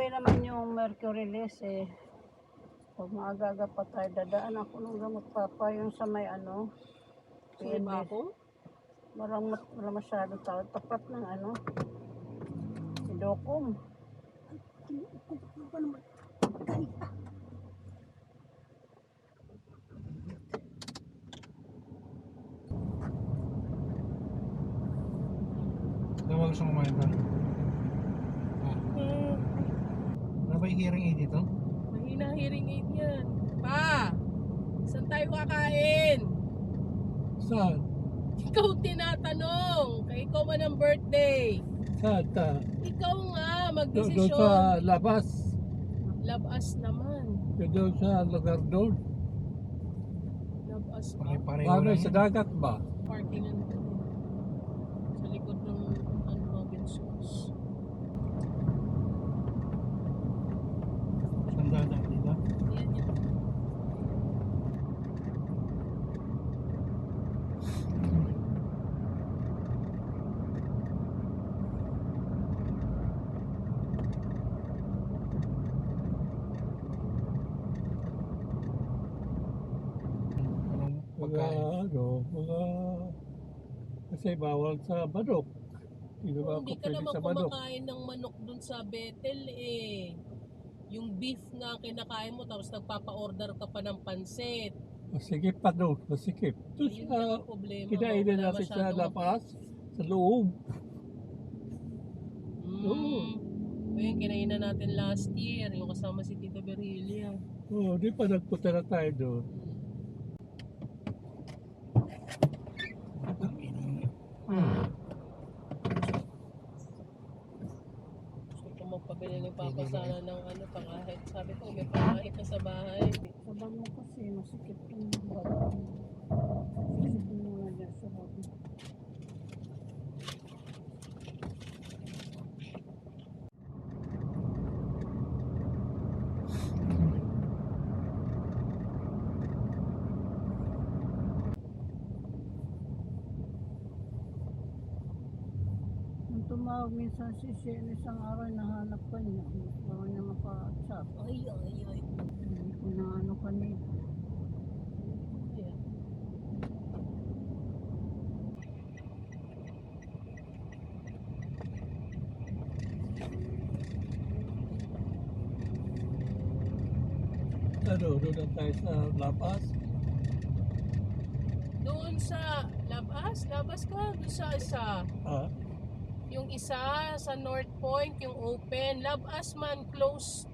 way naman yung Mercury List eh. Pag maaga-aga pa tayo, dadaan ako ng gamot papa yung sa may ano. Sino ba ako? Wala masyado tao. Tapat ng ano. Idokom. Ano ba gusto mo kumain ba? Ano ba yung hearing aid dito? Mahina hearing aid yan. Pa! Saan tayo kakain? Saan? Ikaw tinatanong. Kaya ikaw man ang birthday. Saan ta? Ikaw nga, Doon magdesisyon. sa labas. Labas naman. Doon sa lugar doon. Labas pa. Pare-pareho Paano lang sa yun. dagat ba? Parkingan ko. Sa likod ng Robinsons. Saan dadaan dito? Yan yan. Anong Mga pagkain? mga... Kasi bawal sa manok. Hindi ba ako Hindi ka pwede naman sa manok? kumakain ng manok dun sa Bethel eh. Yung beef nga ang kinakain mo tapos nagpapa-order ka pa ng pansit. Masikip pa doon. Masikip. Doon Ayun sa... lang ang problema. Kinainan Wala natin sa masyadong- labas. Sa loob. Oo. Yung kinainan natin last year, yung kasama si Tita Berhilia. Oo, di pa nagpunta na tayo doon. Gusto ko magpabili ni Papa sana ng ano, pangahit. Sabi ko, may pangahit na sa bahay. Sabag mo kasi, masikip yung bago. Sisipin mo na dyan sa bago. Nung tumawag minsan si Shane isang araw, nahanap ko niya. Bawal niya maka-chat. Ay. Hindi ko na ano kanina. Yeah. Ano, doon na tayo sa labas. Doon sa labas ka, doon sa isa. Ah, Yung isa sa North Point, yung open. Labas man, close.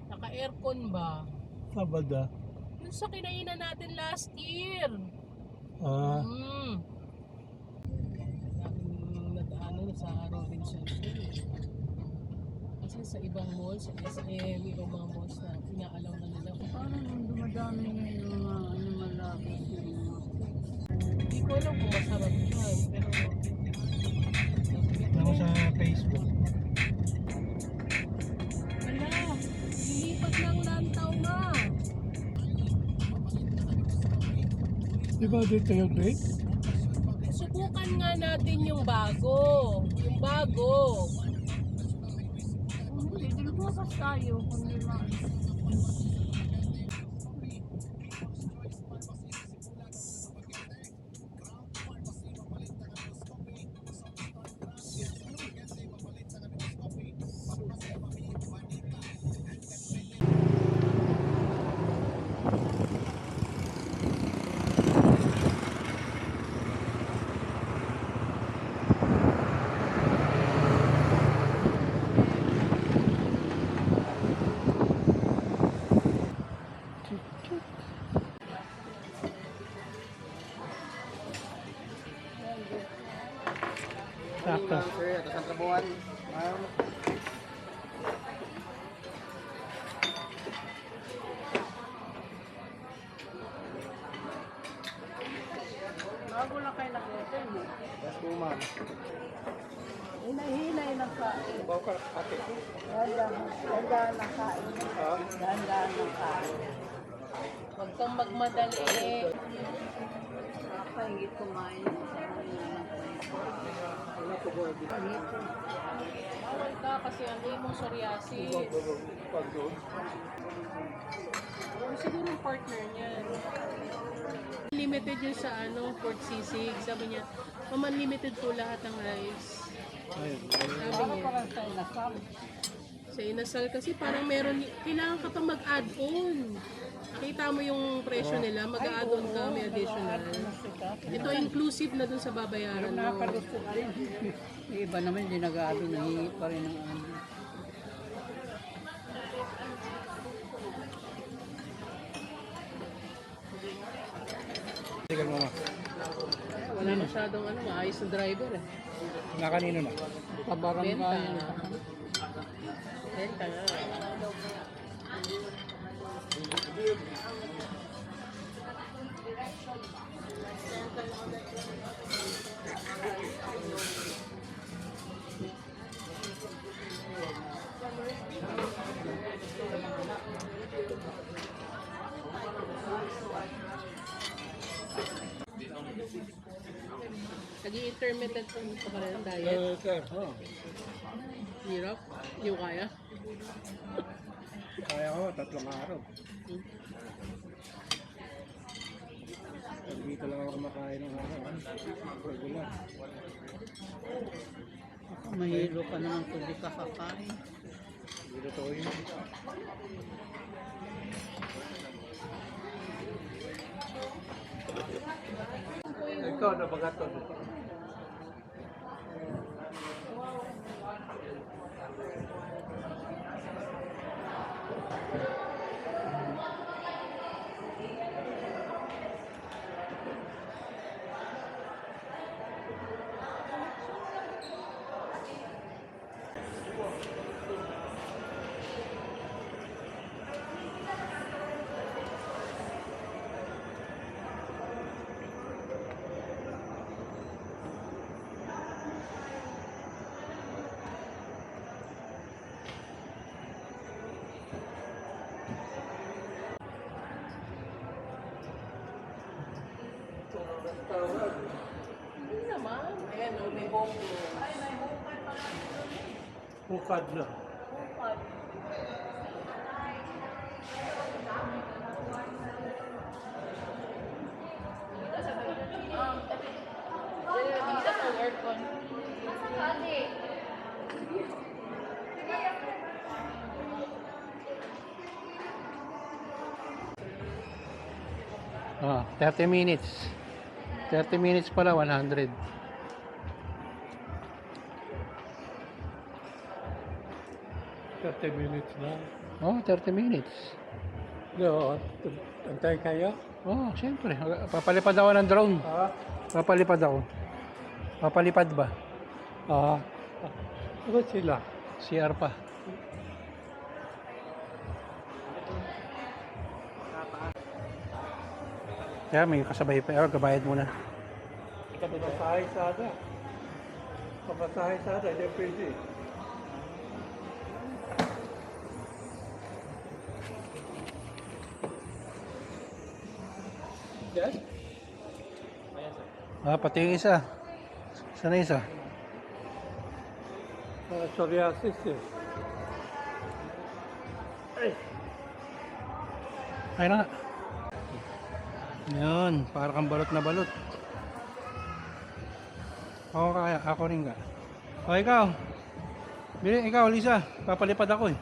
Naka-aircon ba? Sabada. Yung sa kinainan natin last year. Ah, Nag-ano sa Robinsons yun eh. Kasi sa ibang malls, sa SM, ibang mga malls na inaalaw na nila. Parang nung dumadami ngayon yung mga ano malapit yung mga Hindi ko alam kung masarap yan, pero Ano sa Facebook? wala, lilipat ng lantaw nga. di ba dito yung drink? Subukan nga natin yung bago. Yung bago. hindi, di lumabas tayo kung di ma... Sakto. Sir, atas ang trabuhan. Bago lang kayo nag-hotel mo. Yes po, ma'am. Hinay-hinay lang kain. Bawa ka, ate. Ganda lang kain. Ha? Ganda lang kain. Huwag Huwag kang magmadali. Papa, higit kumain sa Bawal ka kasi ang mong psoriasis. Siguro yung partner niya. Limited yun sa Port Sisig. Sabi niya, unlimited po lahat ng rice. Sabi niya. parang sa inasal. Sa inasal kasi parang meron, kailangan ka pa mag-add-on. Nakita mo yung presyo nila, mag-add-on ka, may additional. Ito inclusive na dun sa babayaran mo. Nakakalusto ka rin. Yung iba naman hindi nag-aado, nahingi pa rin ng ano. Tigal mo ma. Wala masyadong maayos na driver eh. Na kanino na? Pabarangay Benta. na. Benta nga. Nag-i-intermittent pa ka rin ang diet. Sir, Hirap. Hindi ko kaya. Kaya ko, 3 araw. Dito lang ako kumakain ng araw. Regular. Ako, mahilo ka naman kung di ka kakain. Hindi totoo yun. ikaw na bagaton. Hindi naman. Ayan, may bongo. Bukad na. Ah, 30 minutes. 30 minutes pala, 100. Minutes na. Oh, 30 minutes. No, antay kayo? Oh, siyempre. Papalipad ako ng drone. Ha? Papalipad ako. Papalipad ba? Ano sila? CR pa. Kaya may kasabay pa. Gabayad muna. Pamasahe sana. Pamasahe sana, hindi pwede. Yes? Ah, pati yung isa. Sana isa? Psoriasis eh. Ay na nga. Yun, para kang balot na balot. Ako kaya, ako rin ka. O ikaw. Bili, ikaw Lisa, papalipad ako eh.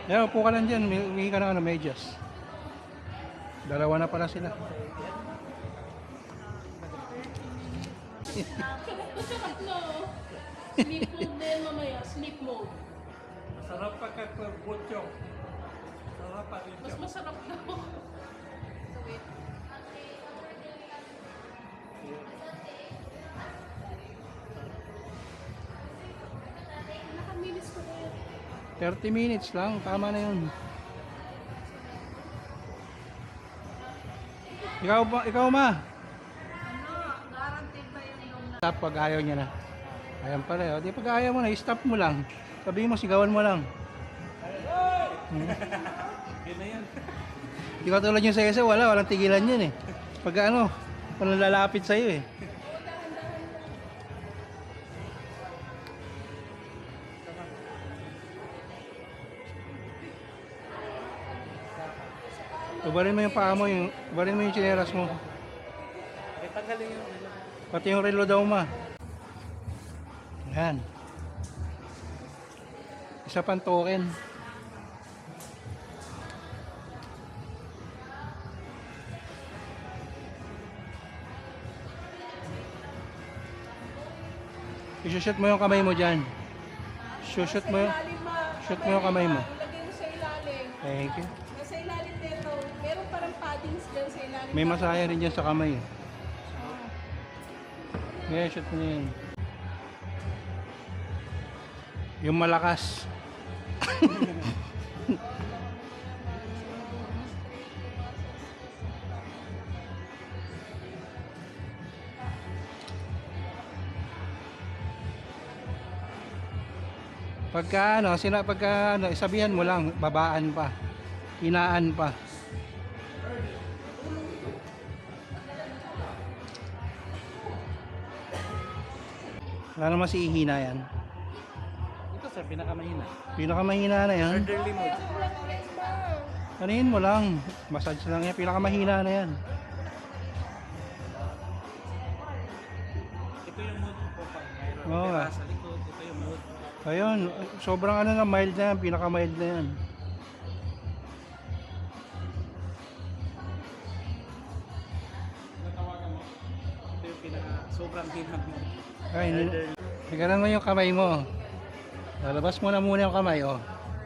Yeah, upo ka lang dyan, humingi ka ng medyas. Dalawa na pala sila. Masarap na. Sleep mode na yan mamaya. Sleep mode. Sarap pa kay Butyo. Sarap pa rin. Mas masarap na. Wait. Naka-minutes ko kaya. 30 minutes lang, tama na yun. Ikaw ma. Stop pag ayaw niya na. Ayan pala, di pag ayaw mo na, stop mo lang. Sabihin mo, sigawan mo lang. Yun na yan. Di ka tulad yung sa ESA, walang tigilan yun eh. Pag ano, walang lalapit sa'yo eh. Ubarin mo yung paa mo, ubarin mo yung tsinelas mo. Eh, tanggalin yun. Pati yung relo daw ma. Yan. Isa pang token. I-shoot mo yung kamay mo dyan. Shoot mo yung, shoot mo yung kamay mo. Ilagay mo sa ilalim. Thank you. Nasa ilalim nito, meron parang paddings dyan sa ilalim. May masaya rin dyan sa kamay. Yeah, shoot mo na yun. Yung malakas. pagka ano, isabihan mo lang, babaan pa. Hinaan pa. Wala naman si ihina yan. Ito sir, pinakamahina. Pinakamahina na yan. Elderly mode. Anuhin mo lang. Massage lang yan. Pinakamahina na yan. Ito yung mode ko pa. Mayroon Oo nga. sa likod. Ito yung mode. Ayun. Sobrang ano na, mild na yan. Pinaka-mild na yan. Ito yung sobrang hinang mode. Ay, nagalan mo yung kamay mo. Lalabas mo na muna yung kamay, oh.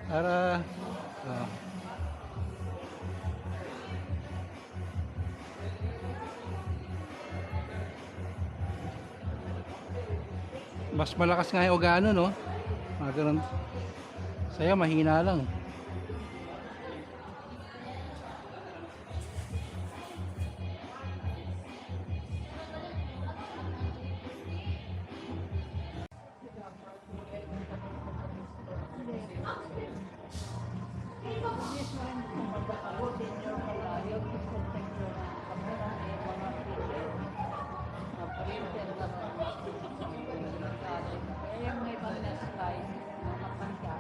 Para, oh. Mas malakas nga yung organo, no? Ganun. Sa'yo, mahina lang. Kaya may ibang na-slide na matanda.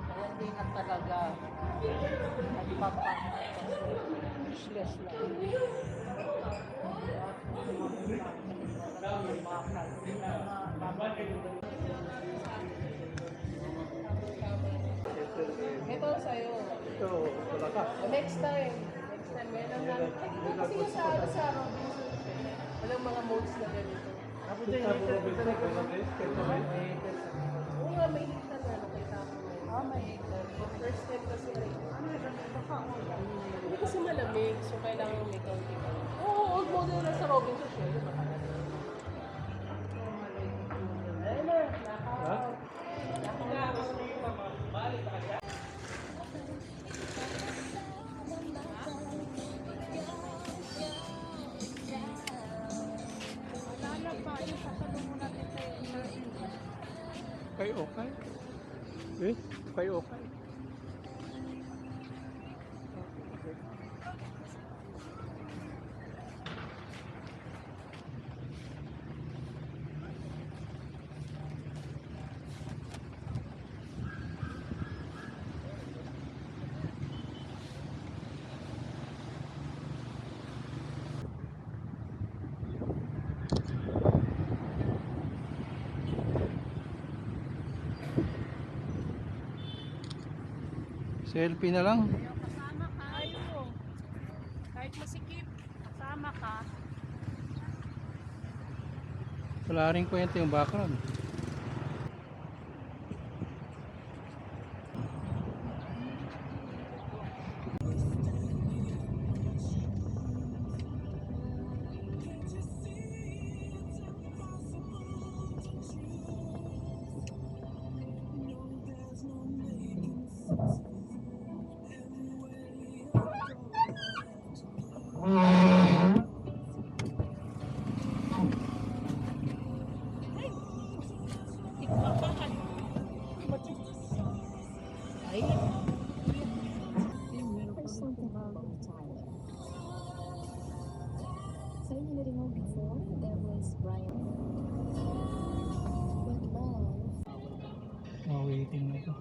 Kaya hindi na talaga nagpapang useless lang. Ito sa'yo. Ito, wala ka. Next time. Next time. Meron na. Nakikita kasi yung sa Robinson. Walang mga modes na ganito. Tapos din, ito Robinson. Oo nga, may heater na. Nakita ko. May heater. First time kasi rin. Hindi kasi malamig. So, kailangan may kaunti pa. Oo, old model na sa Robinson siya. Diba? Ayun na. Nakaw. Okay, okay. Eh, okay, okay. Selfie na lang. Kasama ka. Ayaw. Kahit masikip, kasama ka. Wala rin kwenta yung background. meeting him before. There was Brian. But love. Waiting na ito.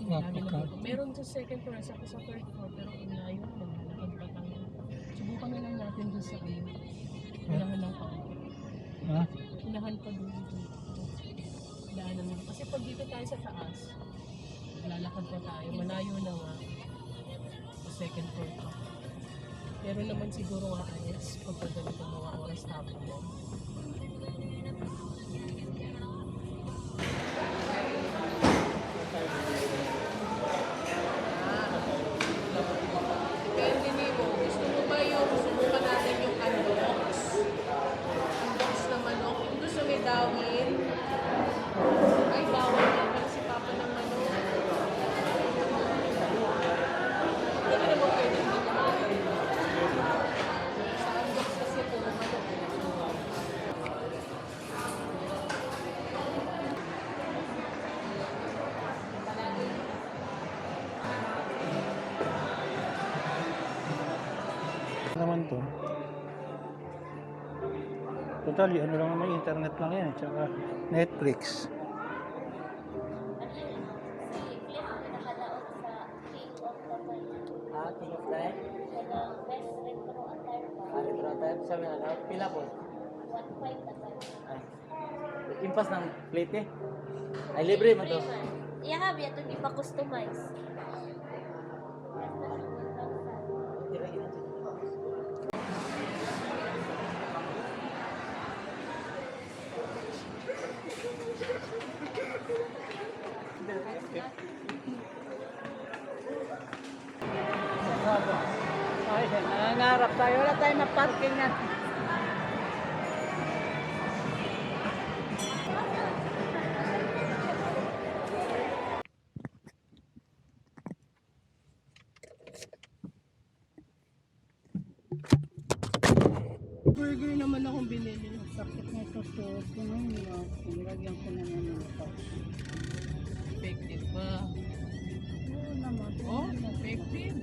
Dami na po. Meron sa second floor, sa third floor, pero ang layo naman, malakad pa tayo. Subukan na lang natin dun sa ano. Unahan lang pa. Ha? Unahan pa dun dito. Daanan mo. Kasi pag dito tayo sa taas, lalakad pa tayo. Malayo na nga. Sa second floor pa. Pero naman siguro nga ayos pag ganito mga oras tapos mo. Depende nimo. Gusto mo ba yung subukan natin yung unbox? Unbox na manok. Kung gusto may dawin. Ay, bawal na pala si Papa ng manok. Hindi ka naman pwede hindi kumain. Sa unbox kasi puro manok. Naman to. Totally, ano lang naman, internet lang yan. Tsaka Netflix. King of Time? Retro Time? Sabi na lang, pila po? 1.5 Ay. Impas ng plate eh. Ay, libre mo to. Yeah, biya to di pa customize. Ay, nangangarap tayo. Wala tayo na parking na. Burger naman akong binili. Sakit na ito to. Kunin mo. Nilagyan ko na naman ito. Effective ba? Oo naman. Oh, effective.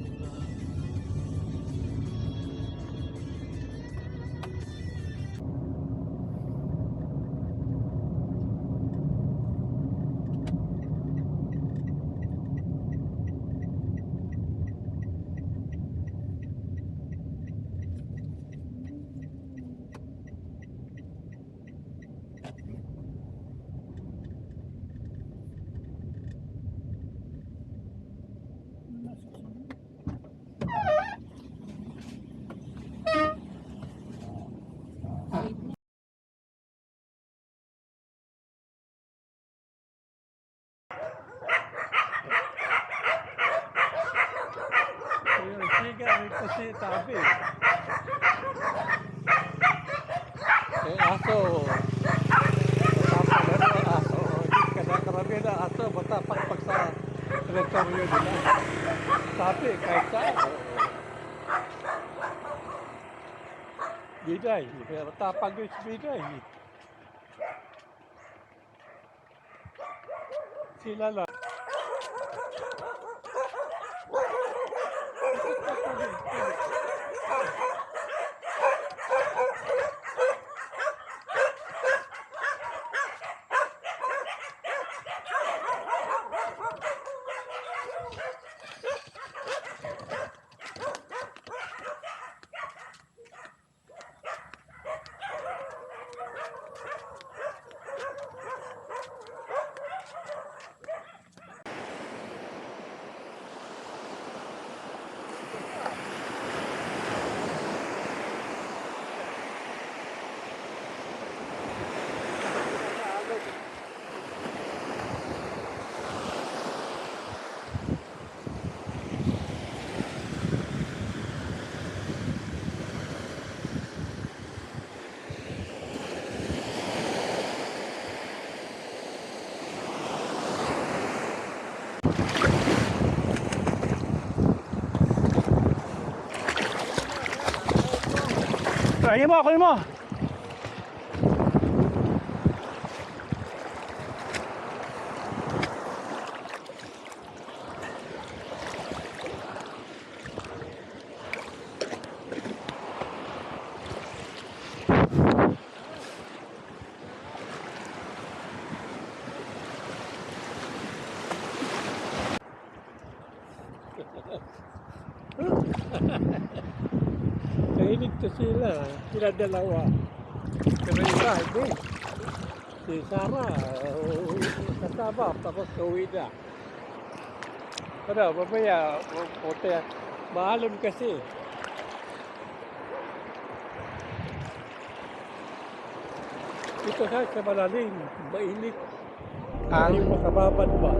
Siga rin kasi tabi. Aso. Matapag ang aso. Kada karami na aso. Matapag pag sa teritoryo nila. Tabi kahit saan. Biday. Matapag yung biday. Sila lang. Kunin mo, kunin mo. Kahilig to sila dalawa. Pero isa, hindi. Si Sarah, kasama, tapos uwi na. Ano, mamaya, puti, maalam kasi. Ito sa malalim, mainit. Yung makababan ba?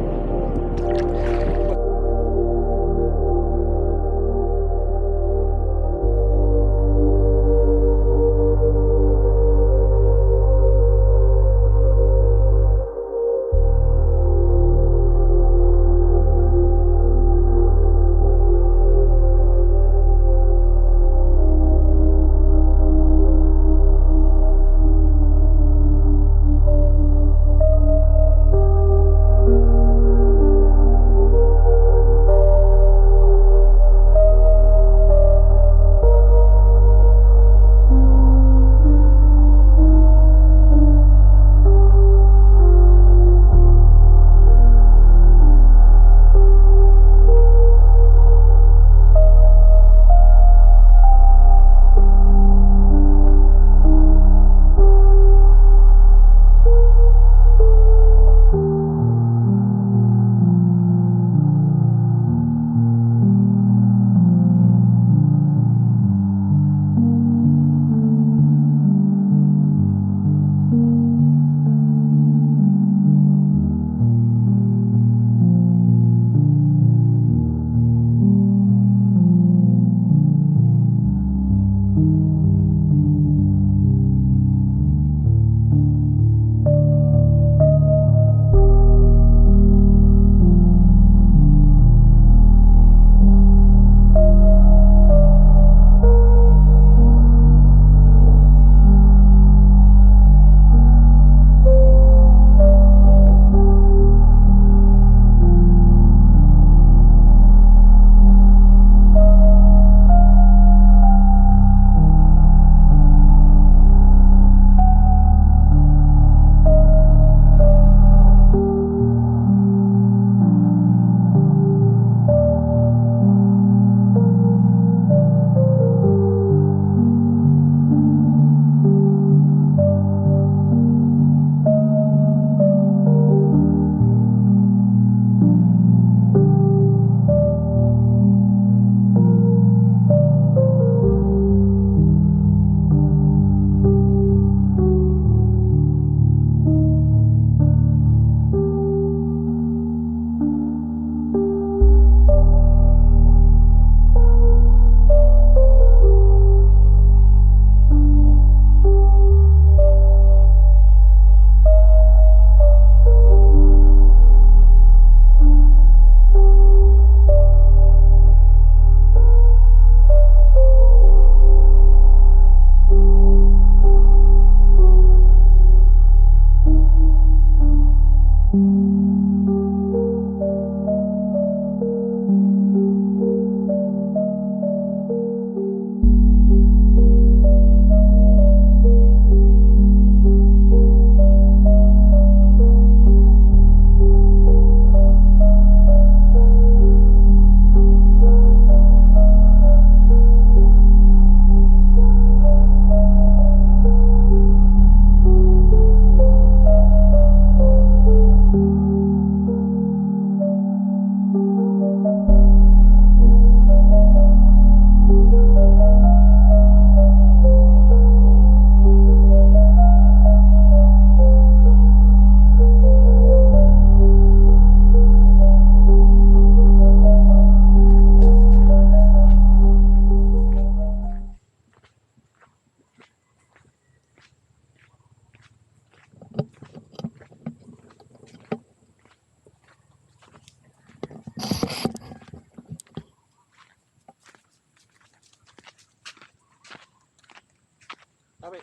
Sabi.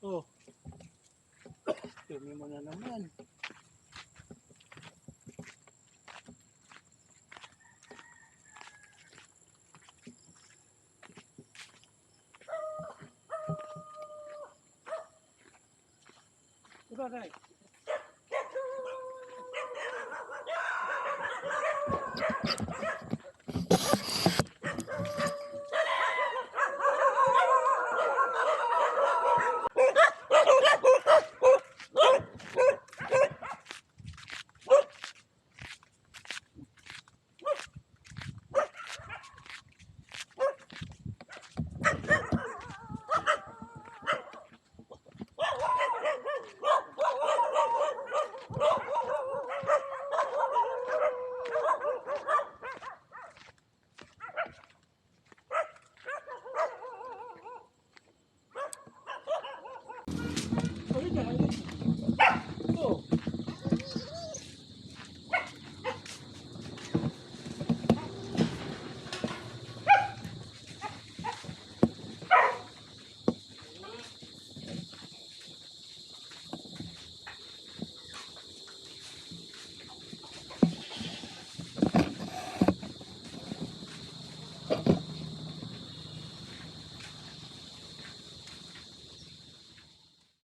Oh. Dumi mo na naman. Diba, right?